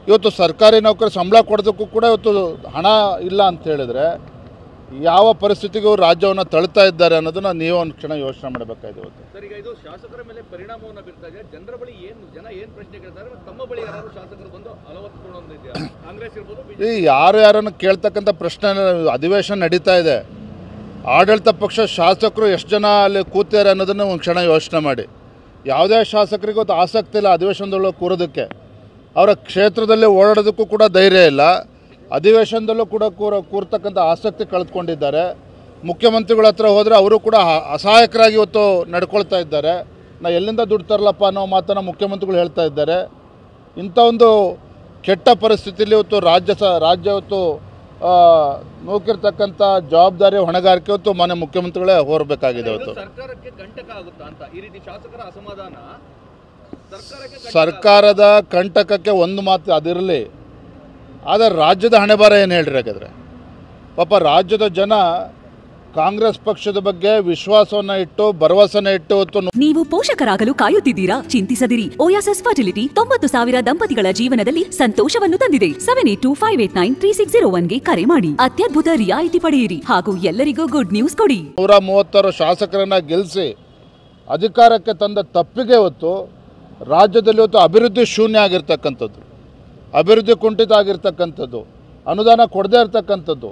ಇವತ್ತು ಸರ್ಕಾರಿ ನೌಕರ ಸಂಬಳ ಕೊಡೋದಕ್ಕೂ ಕೂಡ ಇವತ್ತು ಹಣ ಇಲ್ಲ ಅಂತ ಹೇಳಿದ್ರೆ ಯಾವ ಪರಿಸ್ಥಿತಿಗೂ ರಾಜ್ಯವನ್ನು ತಳ್ತಾ ಇದ್ದಾರೆ ಅನ್ನೋದನ್ನ ನೀವು ಒಂದು ಕ್ಷಣ ಯೋಚನೆ ಮಾಡಬೇಕಾಗಿದೆ ಇವತ್ತು. ಸರ್, ಈಗ ಇದು ಶಾಸಕರ ಮೇಲೆ ಪರಿಣಾಮವನ್ನು ಬೀರ್ತಾ ಇದೆ. ಜನರ ಬಳಿ ಜನ ಏನು ಪ್ರಶ್ನೆ ಕೇಳ್ತಾರೆ, ತಮ್ಮ ಬಳಿ ಯಾರು ಶಾಸಕರು ಬಂದು ಅಲವತ್ತುಕೊಳ್ಳೋದಿದೆಯಾ? ಕಾಂಗ್ರೆಸ್ ಇರ್ಬೋದು, ಈ ಯಾರನ್ನು ಕೇಳ್ತಕ್ಕಂಥ ಪ್ರಶ್ನೆ ಅಧಿವೇಶನ ನಡೀತಾ ಇದೆ. ಆಡಳಿತ ಪಕ್ಷ ಶಾಸಕರು ಎಷ್ಟು ಜನ ಅಲ್ಲಿ ಕೂತಾರೆ ಅನ್ನೋದನ್ನು ಒಂದು ಕ್ಷಣ ಯೋಚನೆ ಮಾಡಿ. ಯಾವುದೇ ಶಾಸಕರಿಗೂ ಆಸಕ್ತಿ ಇಲ್ಲ ಅಧಿವೇಶನದೊಳಗೆ ಕೂರೋದಕ್ಕೆ. ಅವರ ಕ್ಷೇತ್ರದಲ್ಲಿ ಓಡಾಡೋದಕ್ಕೂ ಕೂಡ ಧೈರ್ಯ ಇಲ್ಲ. ಅಧಿವೇಶನದಲ್ಲೂ ಕೂಡ ಕೂರ್ತಕ್ಕಂಥ ಆಸಕ್ತಿ ಕಳೆದುಕೊಂಡಿದ್ದಾರೆ. ಮುಖ್ಯಮಂತ್ರಿಗಳ ಹತ್ರ ಹೋದರೆ ಅವರು ಕೂಡ ಅಸಹಾಯಕರಾಗಿ ಇವತ್ತು ನಡ್ಕೊಳ್ತಾ ಇದ್ದಾರೆ. ಎಲ್ಲಿಂದ ದುಡ್ಡು ತರಲಪ್ಪ ಅನ್ನೋ ಮಾತನ್ನು ಮುಖ್ಯಮಂತ್ರಿಗಳು ಹೇಳ್ತಾ ಇದ್ದಾರೆ. ಇಂಥ ಒಂದು ಕೆಟ್ಟ ಪರಿಸ್ಥಿತಿಯಲ್ಲಿ ಇವತ್ತು ರಾಜ್ಯ ಇವತ್ತು ನೂಕಿರ್ತಕ್ಕಂಥ ಜವಾಬ್ದಾರಿ ಹೊಣೆಗಾರಿಕೆ ಇವತ್ತು ಮಾನ್ಯ ಮುಖ್ಯಮಂತ್ರಿಗಳೇ ಹೊರಬೇಕಾಗಿದೆ. ಇವತ್ತು ಸರ್ಕಾರಕ್ಕೆ ಕಂಟಕ ಆಗುತ್ತಾ ಅಂತ ಈ ರೀತಿ ಶಾಸಕರ ಅಸಮಾಧಾನ ಸರ್ಕಾರದ ಕಂಟಕಕ್ಕೆ ಒಂದು ಮಾತು ಅದಿರಲಿ, ಆದರೆ ರಾಜ್ಯದ ಹಣೆಬಾರ ಏನು ಹೇಳ್ರಿ? ಯಾಕಂದರೆ ಪಾಪ ರಾಜ್ಯದ ಜನ ಕಾಂಗ್ರೆಸ್ ಪಕ್ಷದ ಬಗ್ಗೆ ವಿಶ್ವಾಸವನ್ನ ಇಟ್ಟು ಭರವಸೆನ ಇಟ್ಟು ನೀವು ಪೋಷಕರಾಗಲು ಕಾಯುತ್ತಿದ್ದೀರಾ? ಚಿಂತಿಸದಿರಿ. ಓಯಾಸಿಸ್ ಫರ್ಟಿಲಿಟಿ 90,000 ದಂಪತಿಗಳ ಜೀವನದಲ್ಲಿ ಸಂತೋಷವನ್ನು ತಂದಿದೆ. 7825893601ಗೆ ಕರೆ ಮಾಡಿ ಅತ್ಯದ್ಭುತ ರಿಯಾಯಿತಿ ಪಡೆಯಿರಿ ಹಾಗೂ ಎಲ್ಲರಿಗೂ ಗುಡ್ ನ್ಯೂಸ್ ಕೊಡಿ. 136 ಶಾಸಕರನ್ನ ಗೆಲ್ಲಿಸಿ ಅಧಿಕಾರಕ್ಕೆ ತಂದ ತಪ್ಪಿಗೆ ಇವತ್ತು ರಾಜ್ಯದಲ್ಲಿ ಇವತ್ತು ಅಭಿವೃದ್ಧಿ ಶೂನ್ಯ ಆಗಿರ್ತಕ್ಕಂಥದ್ದು, ಅಭಿವೃದ್ಧಿ ಕುಂಠಿತ ಆಗಿರ್ತಕ್ಕಂಥದ್ದು, ಅನುದಾನ ಕೊಡದೇ ಇರತಕ್ಕಂಥದ್ದು,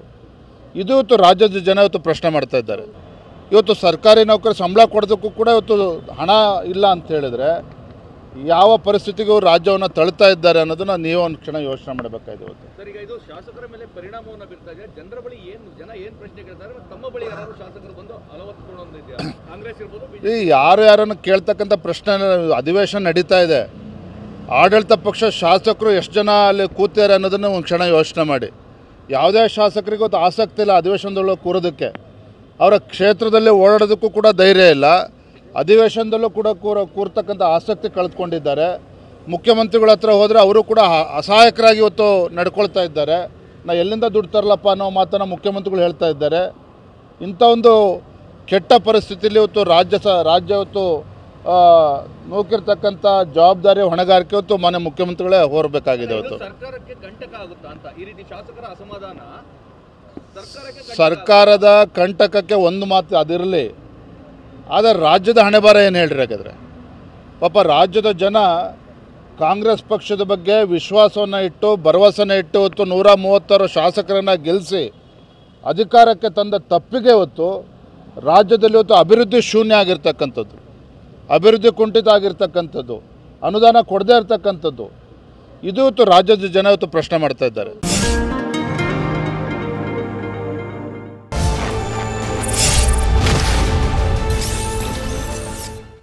ಇದು ಇವತ್ತು ರಾಜ್ಯದ ಜನ ಇವತ್ತು ಪ್ರಶ್ನೆ ಮಾಡ್ತಾ ಇದ್ದಾರೆ. ಇವತ್ತು ಸರ್ಕಾರಿ ನೌಕರ ಸಂಬಳ ಕೊಡೋದಕ್ಕೂ ಕೂಡ ಇವತ್ತು ಹಣ ಇಲ್ಲ ಅಂತ ಹೇಳಿದ್ರೆ ಯಾವ ಪರಿಸ್ಥಿತಿಗೂ ರಾಜ್ಯವನ್ನು ತಳ್ತಾ ಇದ್ದಾರೆ ಅನ್ನೋದನ್ನ ನೀವು ಒಂದು ಕ್ಷಣ ಯೋಚನೆ ಮಾಡಬೇಕಾಗಿದೆ ಇವತ್ತು. ಸರ್, ಈಗ ಇದು ಶಾಸಕರ ಮೇಲೆ ಪರಿಣಾಮವನ್ನು ಬೀರ್ತಾ ಇದೆ. ಜನರ ಬಳಿ ಜನ ಏನು ಪ್ರಶ್ನೆ ಕೇಳ್ತಾರೆ, ತಮ್ಮ ಬಳಿ ಯಾರು ಶಾಸಕರು ಬಂದು ಅಲವತ್ತುಕೊಳ್ಳೋದಿದೆಯಾ? ಕಾಂಗ್ರೆಸ್ ಇರ್ಬೋದು, ಈ ಯಾರನ್ನು ಕೇಳ್ತಕ್ಕಂಥ ಪ್ರಶ್ನೆ ಅಧಿವೇಶನ ನಡೀತಾ ಇದೆ. ಆಡಳಿತ ಪಕ್ಷ ಶಾಸಕರು ಎಷ್ಟು ಜನ ಅಲ್ಲಿ ಕೂತಾರೆ ಅನ್ನೋದನ್ನು ಒಂದು ಕ್ಷಣ ಯೋಚನೆ ಮಾಡಿ. ಯಾವುದೇ ಶಾಸಕರಿಗೂ ಆಸಕ್ತಿ ಇಲ್ಲ ಅಧಿವೇಶನದೊಳಗೆ ಕೂರೋದಕ್ಕೆ. ಅವರ ಕ್ಷೇತ್ರದಲ್ಲಿ ಓಡಾಡೋದಕ್ಕೂ ಕೂಡ ಧೈರ್ಯ ಇಲ್ಲ. ಅಧಿವೇಶನದಲ್ಲೂ ಕೂಡ ಕೂರ್ತಕ್ಕಂಥ ಆಸಕ್ತಿ ಕಳೆದುಕೊಂಡಿದ್ದಾರೆ. ಮುಖ್ಯಮಂತ್ರಿಗಳ ಹತ್ರ ಹೋದರೆ ಅವರು ಕೂಡ ಅಸಹಾಯಕರಾಗಿ ಇವತ್ತು ನಡ್ಕೊಳ್ತಾ ಇದ್ದಾರೆ. ಎಲ್ಲಿಂದ ದುಡ್ಡು ತರಲಪ್ಪ ಅನ್ನೋ ಮಾತನ್ನು ಮುಖ್ಯಮಂತ್ರಿಗಳು ಹೇಳ್ತಾ ಇದ್ದಾರೆ. ಇಂಥ ಒಂದು ಕೆಟ್ಟ ಪರಿಸ್ಥಿತಿಯಲ್ಲಿ ಇವತ್ತು ರಾಜ್ಯ ಇವತ್ತು ನೂಕಿರ್ತಕ್ಕಂಥ ಜವಾಬ್ದಾರಿ ಹೊಣೆಗಾರಿಕೆ ಇವತ್ತು ಮಾನ್ಯ ಮುಖ್ಯಮಂತ್ರಿಗಳೇ ಹೊರಬೇಕಾಗಿದೆ. ಇವತ್ತು ಸರ್ಕಾರಕ್ಕೆ ಕಂಟಕ ಆಗುತ್ತಾ ಅಂತ ಈ ರೀತಿ ಶಾಸಕರ ಅಸಮಾಧಾನ ಸರ್ಕಾರದ ಕಂಟಕಕ್ಕೆ ಒಂದು ಮಾತು ಅದಿರಲಿ, ಆದರೆ ರಾಜ್ಯದ ಹಣೆಬಾರ ಏನು ಹೇಳ್ರಿ? ಯಾಕಂದರೆ ಪಾಪ ರಾಜ್ಯದ ಜನ ಕಾಂಗ್ರೆಸ್ ಪಕ್ಷದ ಬಗ್ಗೆ ವಿಶ್ವಾಸವನ್ನು ಇಟ್ಟು ಭರವಸೆನ ಇಟ್ಟು ಇವತ್ತು 136 ಶಾಸಕರನ್ನ ಗೆಲ್ಲಿಸಿ ಅಧಿಕಾರಕ್ಕೆ ತಂದ ತಪ್ಪಿಗೆ ಇವತ್ತು ರಾಜ್ಯದಲ್ಲಿ ಇವತ್ತು ಅಭಿವೃದ್ಧಿ ಶೂನ್ಯ ಆಗಿರ್ತಕ್ಕಂಥದ್ದು, ಅಭಿವೃದ್ಧಿ ಕುಂಠಿತ ಆಗಿರ್ತಕ್ಕಂಥದ್ದು, ಅನುದಾನ ಕೊಡದೇ ಇರತಕ್ಕಂಥದ್ದು, ಇದು ಇವತ್ತು ರಾಜ್ಯದ ಜನ ಇವತ್ತು ಪ್ರಶ್ನೆ ಮಾಡ್ತಾ ಇದ್ದಾರೆ.